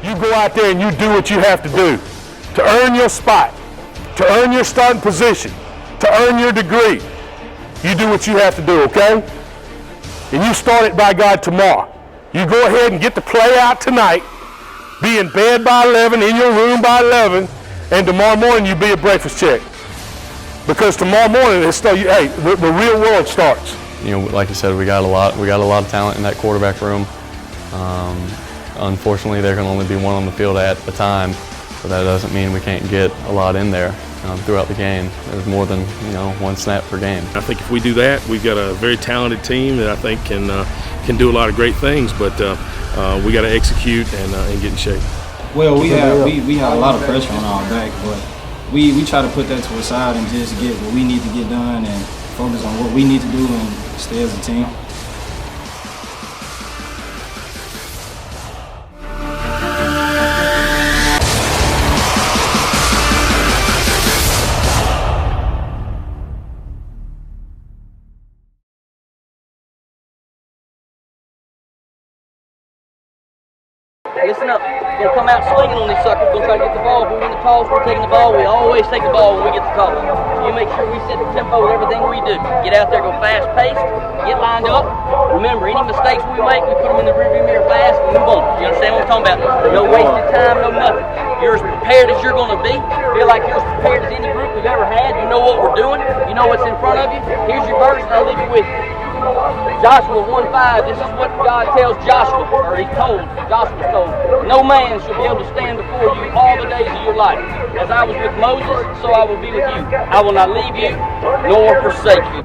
You go out there and you do what you have to do to earn your spot, to earn your starting position, to earn your degree. You do what you have to do, okay? And you start it, by God, tomorrow. You go ahead and get the play out tonight, be in bed by 11, in your room by 11, and tomorrow morning you be a breakfast check. Because tomorrow morning, the real world starts. You know, like I said, we got a lot of talent in that quarterback room. Unfortunately, there can only be one on the field at a time, but that doesn't mean we can't get a lot in there throughout the game. There's more than one snap per game. I think if we do that, we've got a very talented team that I think can do a lot of great things. But we got to execute and get in shape. Well, we have a lot of pressure on our back, but we try to put that to the side and just get what we need to get done and focus on what we need to do and stay as a team. Listen up. We're going to come out swinging on these suckers. We're going to try to get the ball. If we win the toss, we're taking the ball. We always take the ball when we get the toss. So you make sure we set the tempo with everything we do. Get out there, go fast-paced, get lined up. Remember, any mistakes we make, we put them in the rearview mirror fast and move on. You understand what I'm talking about? No wasted time, no nothing. You're as prepared as you're going to be. Feel like you're as prepared as any group we've ever had. You know what we're doing. You know what's in front of you. Here's your verse, and I'll leave you with you. Joshua 1:5, this is what God tells Joshua, or Joshua's told, no man shall be able to stand before you all the days of your life. As I was with Moses, so I will be with you. I will not leave you, nor forsake you.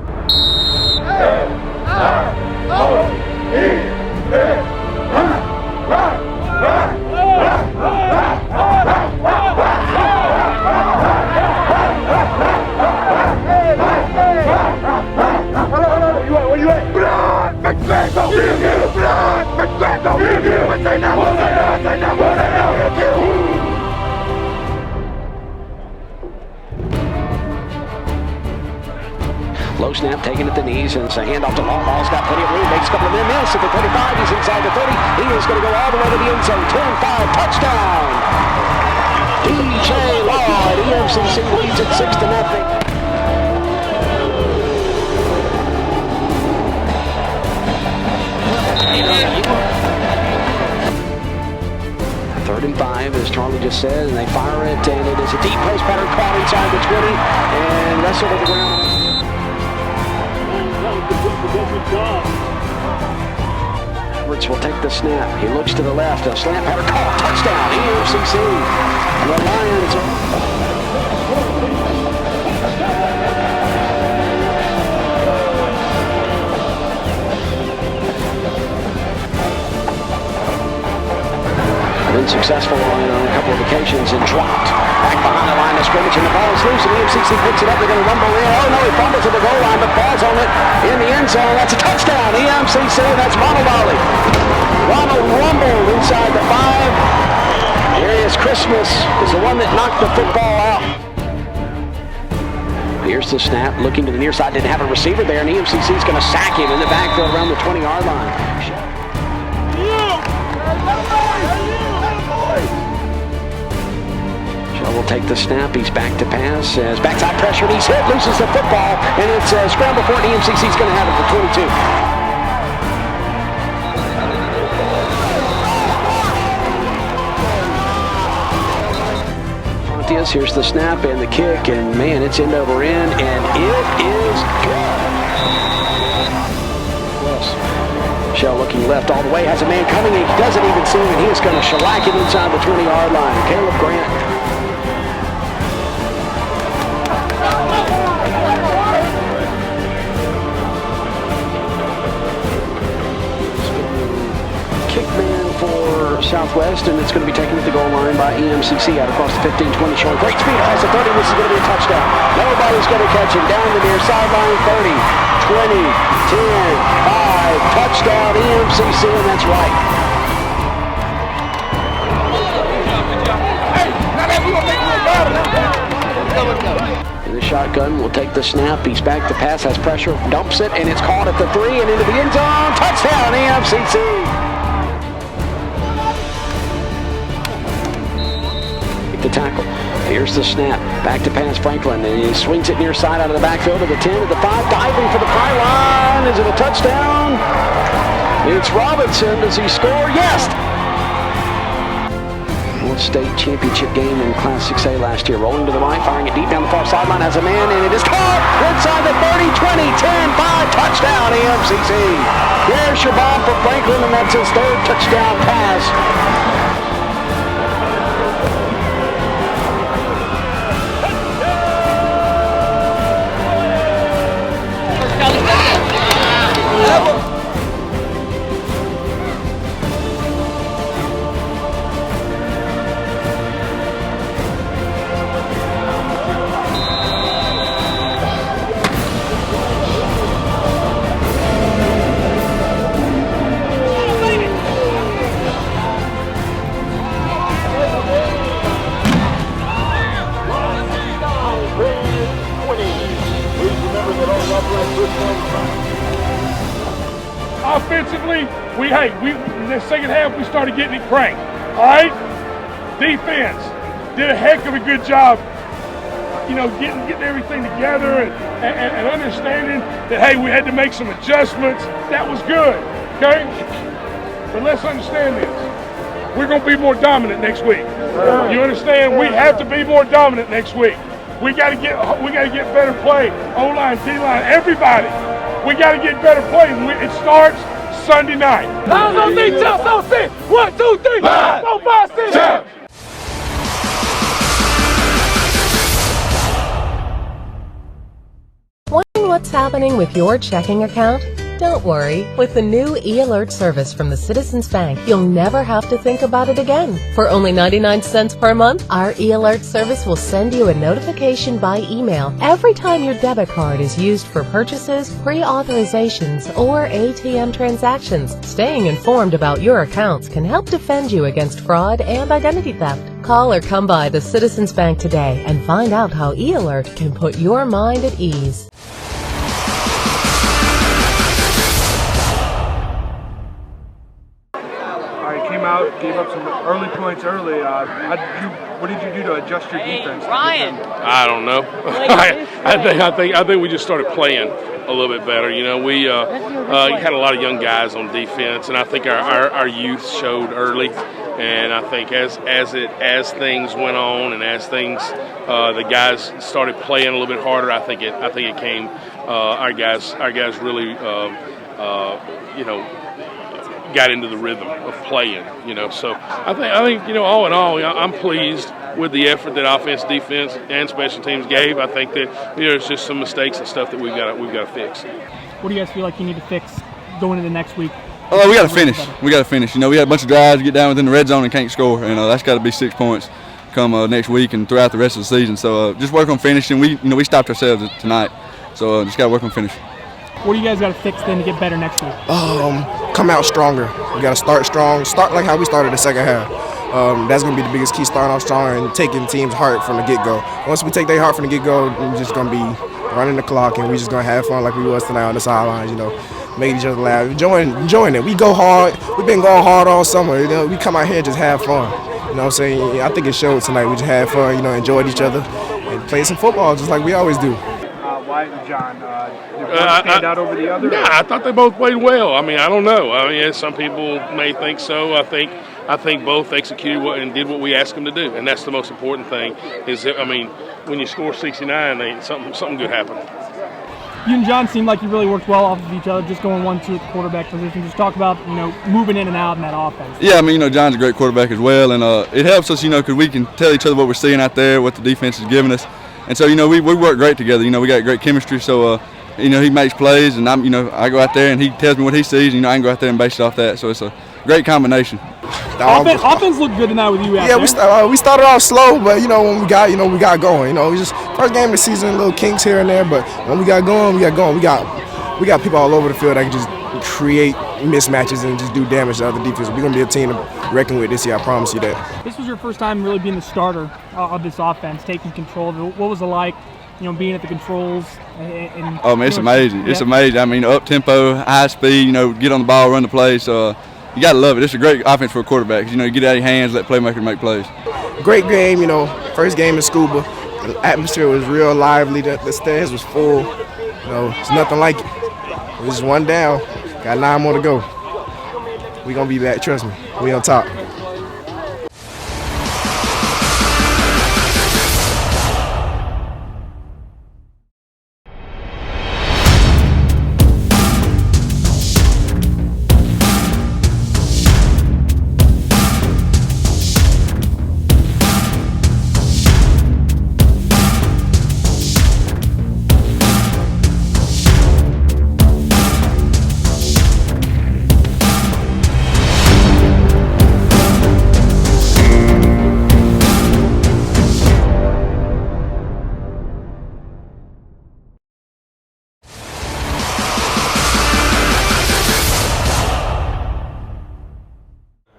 Low snap taken at the knees, and it's a handoff to Long. Ball's got plenty of room, makes a couple of men miss at the 25. He's inside the 30. He is going to go all the way to the end zone. 10-5 touchdown. DJ Law, EMCC leads it 6-0. 3rd and 5, as Charlie just said, and they fire it, and it is a deep post pattern caught inside the 20 and wrestled to the ground. Edwards will take the snap. He looks to the left. A slant pattern caught. Touchdown, EMCC. The Lions. Been successful on a couple of occasions and dropped back behind the line of scrimmage, and the ball is loose, and EMCC picks it up. They're going to rumble in. Oh no, he fumbles at the goal line, but falls on it in the end zone. That's a touchdown, EMCC. That's Ronald Ollie. Ronald rumbled inside the 5. Darius Christmas is the one that knocked the football out. Here's the snap, looking to the near side, didn't have a receiver there, and EMCC is going to sack him in the backfield around the 20-yard line. Will take the snap. He's back to pass. As backside pressure, and he's hit, loses the football, and it's a scramble for it. EMCC is going to have it for 22. Here's the snap and the kick, and man, it's end over end, and it is good. Shell looking left all the way, has a man coming, and he doesn't even see him, and he is going to shellac him inside the 20-yard line. Caleb Grant. Southwest, and it's going to be taken at the goal line by EMCC out across the 15-20, showing great speed across the 30. This is going to be a touchdown. Nobody's going to catch him. Down the near sideline, 30, 20, 10, 5, touchdown EMCC, and that's right. In the shotgun, will take the snap. He's back to pass, has pressure, dumps it, and it's caught at the 3 and into the end zone. Touchdown EMCC. the tackle. Here's the snap. Back to pass Franklin. And he swings it near side out of the backfield to the 10, to the 5. Diving for the pylon. Is it a touchdown? It's Robinson. Does he score? Yes! North State championship game in Class 6A last year. Rolling to the right, firing it deep down the far sideline. Has a man, and it is caught inside the 30, 20, 10, 5. Touchdown, EMCC. There's your bomb for Franklin, and that's his third touchdown pass. Offensively, we in the second half we started getting it cranked. All right, defense did a heck of a good job. Getting everything together and understanding that hey, we had to make some adjustments. That was good. Okay, but let's understand this. We're going to be more dominant next week. You understand? We have to be more dominant next week. We got to get better play. O-line, D-line, everybody. We got to get better play. It starts Sunday night. Pounds on knee, jumps on six. 1, 2, 3, 4, 5, 6. Jump. Wondering what's happening with your checking account? Don't worry. With the new e-alert service from the Citizens Bank, you'll never have to think about it again. For only 99 cents per month, our e-alert service will send you a notification by email every time your debit card is used for purchases, pre-authorizations, or ATM transactions. Staying informed about your accounts can help defend you against fraud and identity theft. Call or come by the Citizens Bank today and find out how e-alert can put your mind at ease. Out, gave up some early points early. What did you do to adjust your defense? Ryan. I don't know. I think we just started playing a little bit better. We had a lot of young guys on defense, and I think our youth showed early. And I think as things went on and as things the guys started playing a little bit harder, I think it came. Our guys really got into the rhythm of playing, So I think all in all, I'm pleased with the effort that offense, defense, and special teams gave. I think that there's just some mistakes and stuff that we've got to fix. What do you guys feel like you need to fix going into next week? Oh, we got to finish. We got to finish. We had a bunch of drives, get down within the red zone and can't score. That's got to be 6 points come next week and throughout the rest of the season. So just work on finishing. We stopped ourselves tonight, so just got to work on finishing. What do you guys got to fix then to get better next week? Come out stronger. We got to start strong. Start like how we started the second half. That's going to be the biggest key, starting off strong and taking teams' heart from the get-go. Once we take their heart from the get-go, we're just going to be running the clock, and we're just going to have fun like we was tonight on the sidelines, making each other laugh, enjoying it. We go hard. We've been going hard all summer. We come out here and just have fun. You know what I'm saying? I think it showed tonight. We just had fun, enjoyed each other, and played some football just like we always do. Wyatt and John, did one stand out over the other? Nah, I thought they both played well. I don't know. Some people may think so. I think both executed and did what we asked them to do, and that's the most important thing. Is that, when you score 69, something good happened. You and John seem like you really worked well off of each other, just going 1-2 at the quarterback position. Just talk about moving in and out in that offense. Yeah, John's a great quarterback as well, and it helps us, because we can tell each other what we're seeing out there, what the defense is giving us. And so, we work great together. We got great chemistry. So, he makes plays, and I go out there and he tells me what he sees, and I can go out there and base it off that. So it's a great combination. Offense looked good tonight with you out there. Yeah, we started off slow, but when we got going. We just first game of the season, little kinks here and there, but when we got going, we got going. We got people all over the field that can just create mismatches and just do damage to other defense. We're gonna be a team to reckon with this year. I promise you that. This was your first time really being the starter of this offense, taking control. What was it like, being at the controls? It's amazing. Yeah. It's amazing. Up tempo, high speed. Get on the ball, run the play. So you gotta love it. It's a great offense for a quarterback. You get out of your hands, let playmakers make plays. great game, you know, first game in Scuba. The atmosphere was real lively. The stands was full. You know, it's nothing like it. It was just one down. Got 9 more to go. We gonna be back, trust me. We on top.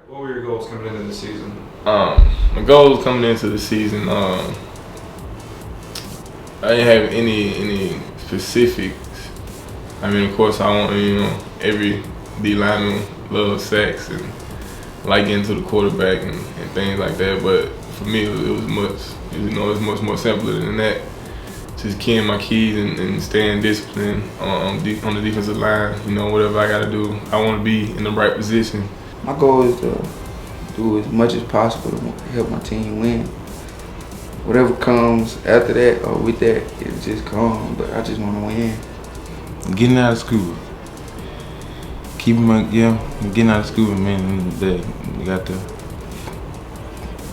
What were your goals coming into the season? My goals coming into the season, I didn't have any specifics. I mean, of course, I want, you know, every D lineman loves sacks and like getting to the quarterback and things like that. But for me, it was much more simpler than that. Just keying my keys and staying disciplined on the defensive line. You know, whatever I got to do, I want to be in the right position. My goal is to do as much as possible to help my team win. Whatever comes after that or with that, it just comes, but I just want to win. Getting out of school. Getting out of school, man, you got to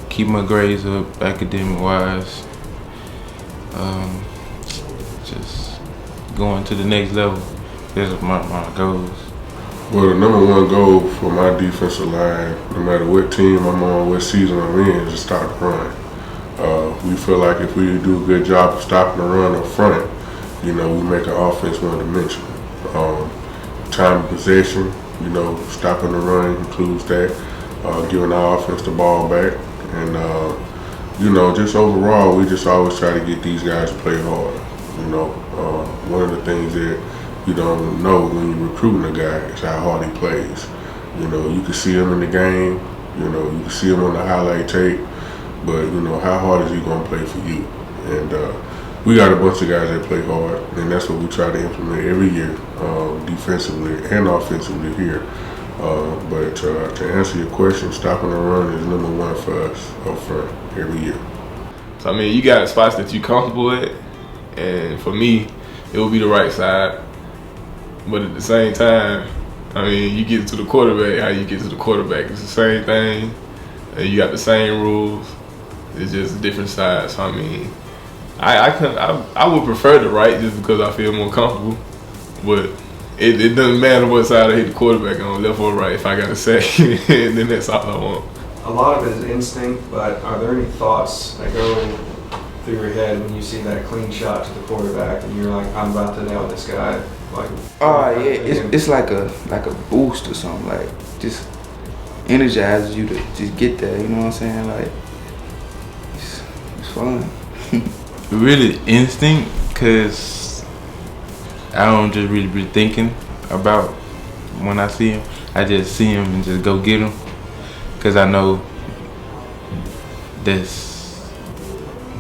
keep my grades up, academic-wise. Just going to the next level. That's my goals. Well, the number one goal for my defensive line, no matter what team I'm on, what season I'm in, is to stop the run. We feel like if we do a good job of stopping the run up front, you know, we make our offense one-dimensional. Time of possession, you know, stopping the run includes that, giving our offense the ball back, and you know, just overall, we just always try to get these guys to play hard. You know, one of the things that you don't know when you're recruiting a guy is how hard he plays. You know, you can see him in the game, you know, you can see him on the highlight tape, but you know, how hard is he going to play for you? And we got a bunch of guys that play hard, and that's what we try to implement every year, defensively and offensively here. But to answer your question, stopping the run is number one for us up front every year. So, I mean, you got spots that you're comfortable at, and for me, it would be the right side. But at the same time, I mean, you get to the quarterback, how you get to the quarterback, it's the same thing. And you got the same rules. It's just different sides. So, I mean, I would prefer the right just because I feel more comfortable. But it doesn't matter what side I hit the quarterback on, left or right. If I got a sack, then that's all I want. A lot of it is instinct, but are there any thoughts that go through your head when you see that clean shot to the quarterback and you're like, I'm about to nail this guy? Like, yeah, it's like a boost or something. Like, just energizes you to just get there. You know what I'm saying? Like, it's fun. Really instinct, cause I don't just really be thinking about when I see him. I just see him and just go get him, cause I know that's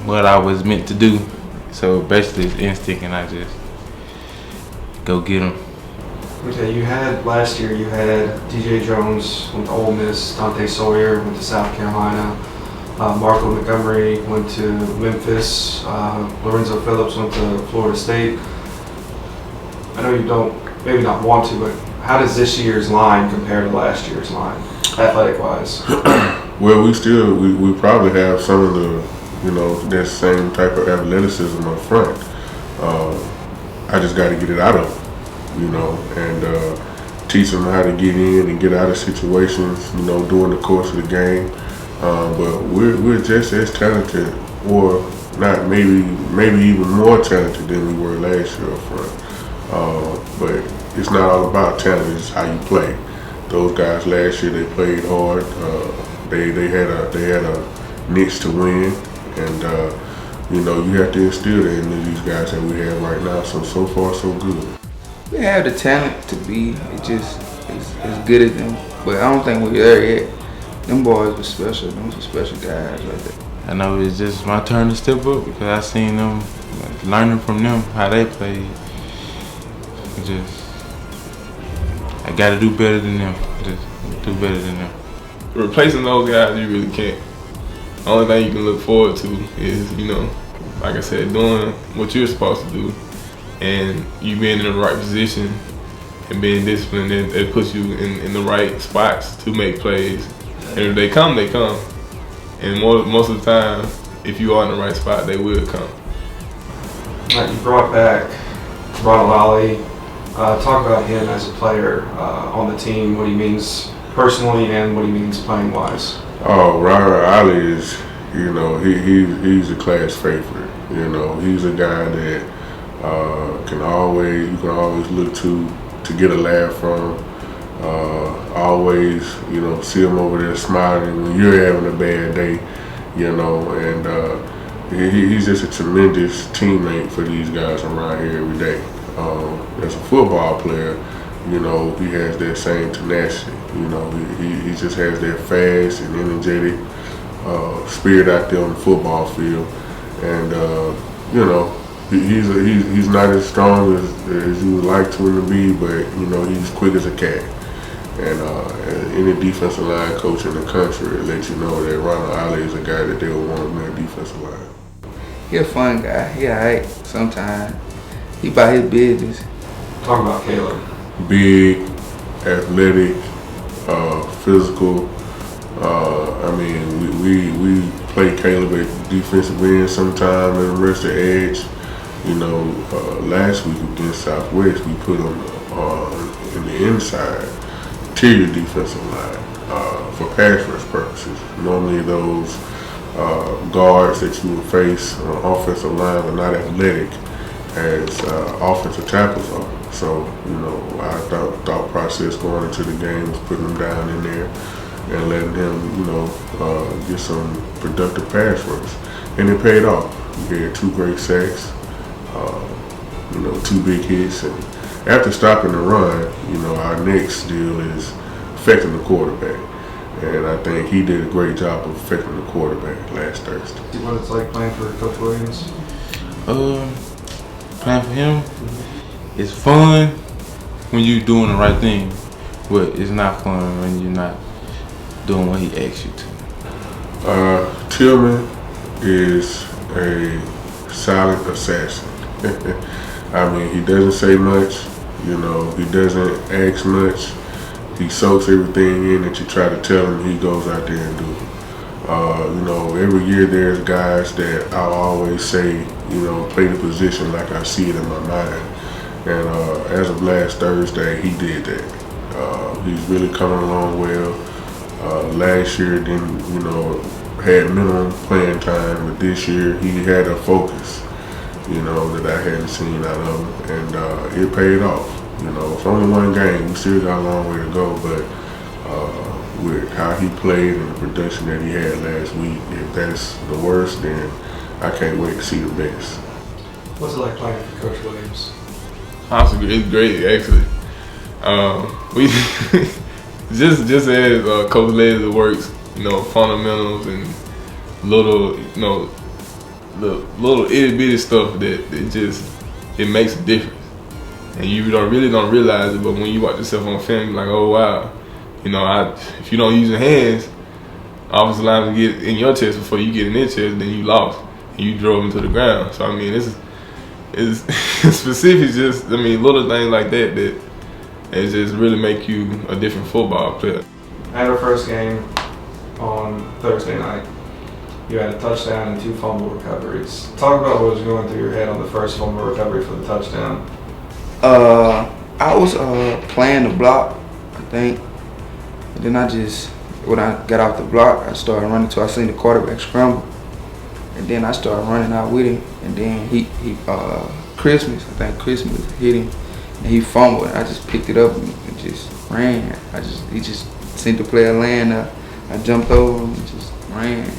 what I was meant to do. So basically, it's instinct, and I just go get him. Okay, last year you had DJ Jones went to Ole Miss, Dante Sawyer went to South Carolina, Marco Montgomery went to Memphis, Lorenzo Phillips went to Florida State. I know you don't, maybe not want to, but how does this year's line compare to last year's line, athletic-wise? Well, we probably have some of the, you know, that same type of athleticism up front. I just got to get it out of them, you know, and teach them how to get in and get out of situations, you know, during the course of the game. But we're just as talented, or not, maybe even more talented than we were last year up front. But it's not all about talent; it's how you play. Those guys last year, they played hard. They had a niche to win, and you know, you have to instill that into these guys that we have right now. So far, so good. We have the talent to be just as good as them, but I don't think we're there yet. them boys were special. Them some special guys right there. I know it's just my turn to step up because I seen them, learning from them how they played. I got to do better than them. Just do better than them. Replacing those guys, you really can't. The only thing you can look forward to is, like I said, doing what you're supposed to do, and you being in the right position and being disciplined. It puts you in the right spots to make plays. And if they come, they come. And most of the time, if you are in the right spot, they will come. You brought back Ronald Ali. Talk about him as a player on the team, what he means personally and what he means playing wise. Oh, Ronald Ali is, he's a class favorite. He's a guy that you can always look to get a laugh from. Always, see him over there smiling when you're having a bad day, and he's just a tremendous teammate for these guys around here every day. As a football player, he has that same tenacity. He just has that fast and energetic spirit out there on the football field, and he's not as strong as you would like to him to be, but he's quick as a cat. And any defensive line coach in the country will let you know that Ronald Ali is a guy that they would want to be a defensive line. He a fun guy. He alright sometimes. He about his business. Talk about Caleb. Big, athletic, physical. We play Caleb at defensive end sometime and the rest of the edge. Last week against Southwest, we put him in the inside interior defensive line for pass rush purposes. Normally those guards that you would face on offensive line are not athletic as offensive tackles are. So, our thought process going into the game was putting him down in there and letting him, get some productive pass rush. And it paid off. We had 2 great sacks, 2 big hits, and after stopping the run, our next deal is affecting the quarterback. And I think he did a great job of affecting the quarterback last Thursday. What it's like playing for Coach Williams? Playing for him, it's fun when you're doing the right thing, but it's not fun when you're not doing what he asks you to. Tillman is a silent assassin. He doesn't say much, he doesn't ask much. He soaks everything in that you try to tell him, he goes out there and do it. Every year there's guys that I'll always say, play the position like I see it in my mind. And as of last Thursday, he did that. He's really coming along well. Last year had minimum playing time, but this year he had a focus, that I hadn't seen out of him, and it paid off. It's only one game, we still got a long way to go, but with how he played and the production that he had last week, if that's the worst, then I can't wait to see the best. What's it like playing for Coach Williams? Honestly, it's great, actually. We just as Co-Lin works, fundamentals and little itty bitty stuff that it makes a difference. And you really don't realize it, but when you watch yourself on film, you're like, oh wow, if you don't use your hands, offensive line will get in your chest before you get in their chest, then you lost and you drove them to the ground. So it's specific, just little things like that it just really make you a different football player. At our first game on Thursday night, you had a touchdown and 2 fumble recoveries. Talk about what was going through your head on the first fumble recovery for the touchdown. I was playing the block, I think. And then when I got off the block, I started running till I seen the quarterback scramble. And then I started running out with him. And then Christmas hit him. And he fumbled. I just picked it up and just ran. He just seemed to play a land. I jumped over him and just ran.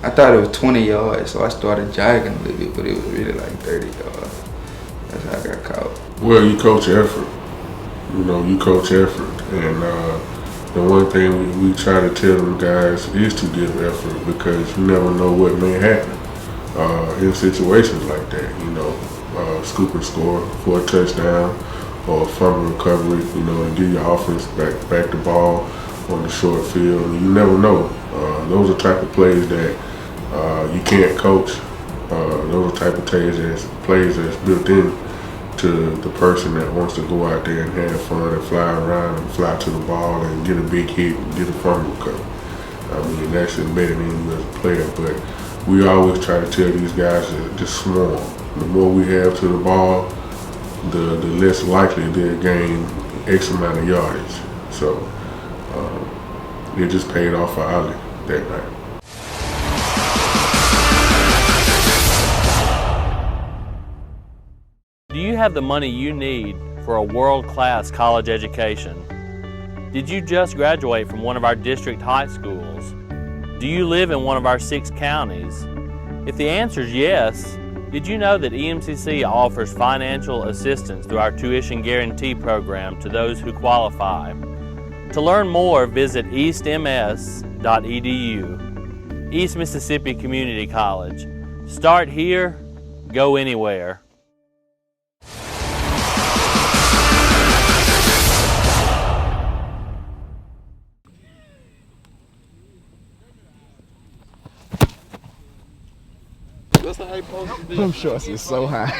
I thought it was 20 yards, so I started jogging a little bit, but it was really like 30 yards. That's how I got caught. Well, you coach effort. You coach effort. And the one thing we try to tell them guys is to give effort, because you never know what may happen in situations like that. You know, scoop and score for a touchdown or a fumble recovery, you know, and get your offense back the ball on the short field. And you never know. Those are type of plays that you can't coach. Those are type of plays that's built in to the person that wants to go out there and have fun and fly around and fly to the ball and get a big hit and get a fumble recovery. I mean, that's embedded in you as a player, but we always try to tell these guys to just swarm. The more we have to the ball, the less likely they'll gain X amount of yardage. So it just paid off for Ali that night. Do you have the money you need for a world-class college education? Did you just graduate from one of our district high schools? Do you live in one of our 6 counties? If the answer is yes, did you know that EMCC offers financial assistance through our tuition guarantee program to those who qualify? To learn more, visit eastms.edu. East Mississippi Community College. Start here, go anywhere. That's how you supposed to be. Them shorts is so high.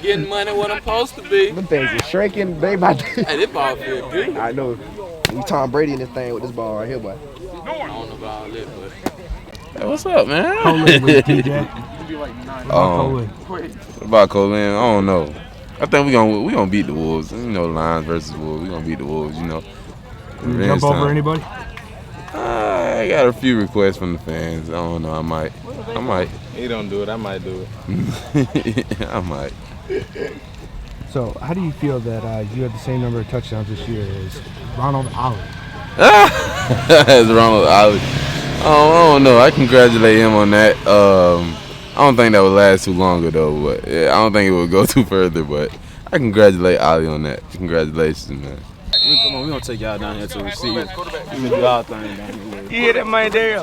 Getting money what I'm supposed to be. Them things are shrinking day by day. Hey, this ball feel good. I know. We Tom Brady in this thing with this ball right here, boy. I don't know about all that, but. Hey, what's up, man? Co-Lin with TJ. What about Co-Lin? I don't know. I think we gonna beat the Wolves. You know, Lions versus Wolves. We gonna beat the Wolves. You know. You jump over anybody? I got a few requests from the fans. I don't know. I might. He don't do it. I might do it. I might. So, how do you feel that you had the same number of touchdowns this year as Ronald Ali? As Ronald Ali. I don't know. I congratulate him on that. I don't think that would last too long though. But yeah, I don't think it would go too further. But I congratulate Ali on that. Congratulations, man. Come on, we gonna take y'all down here to receive. We gonna do our thing down here. You hear that, man, there?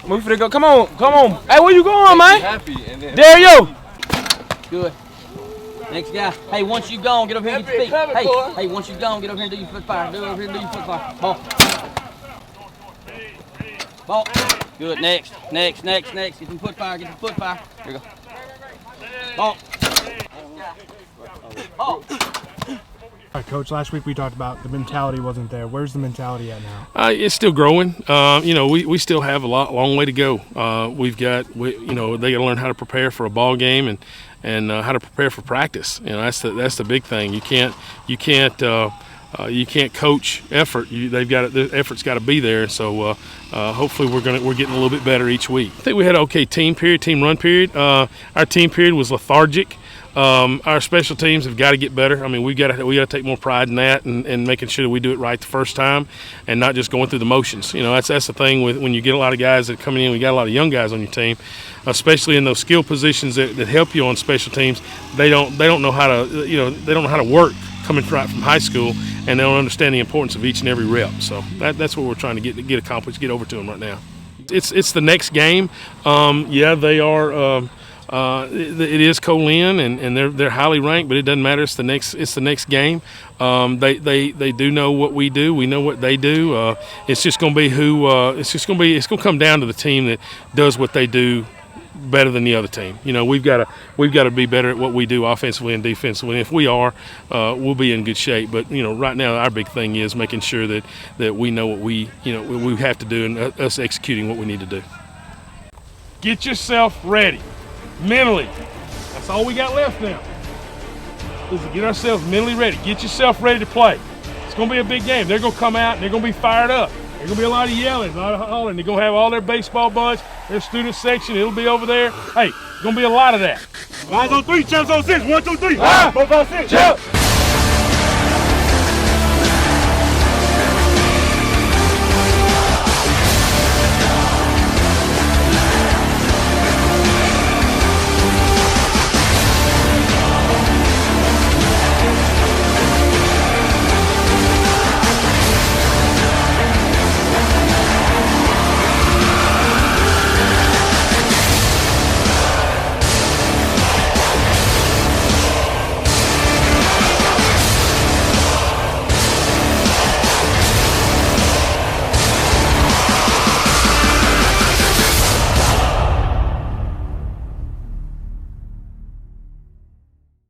We finna go. Come on. Hey, where you going, man? There you. Good. Next guy. Hey, once you gone, get over here and get your feet. Hey, once you gone, get over here and do your foot fire. Do over here and do your foot fire. Ball. Good. Next. Get some foot fire. Here you go. Ball. Ball. All right, Coach, last week we talked about the mentality wasn't there. Where's the mentality at now? It's still growing. You know, we still have a long way to go. They got to learn how to prepare for a ball game and how to prepare for practice. You know, that's the big thing. You can't coach effort. The effort's got to be there. So hopefully we're getting a little bit better each week. I think we had an okay team run period. Our team period was lethargic. Our special teams have got to get better. I mean, we got to take more pride in that and making sure that we do it right the first time and not just going through the motions. You know, that's the thing with when you get a lot of guys that coming in. We got a lot of young guys on your team, especially in those skill positions that help you on special teams. They don't know how to work coming right from high school, and they don't understand the importance of each and every rep. So that's what we're trying to get accomplished, get over to them right now. It's the next game. Yeah, they are. It is Co-Lin, and they're highly ranked, but it doesn't matter. It's the next game. They do know what we do. We know what they do. It's just going to be it's going to come down to the team that does what they do better than the other team. You know, we've got to be better at what we do offensively and defensively. And if we are, we'll be in good shape. But you know, right now our big thing is making sure that we know what we have to do and us executing what we need to do. Get yourself ready. Mentally. That's all we got left now. Is to get ourselves mentally ready. Get yourself ready to play. It's going to be a big game. They're going to come out and they're going to be fired up. There's going to be a lot of yelling, a lot of hollering. They're going to have all their baseball bunch, their student section. It'll be over there. Hey, it's going to be a lot of that. Lines on 3, champs on 6. 1, 2, 3. 5, 4, 5, 6. Jump.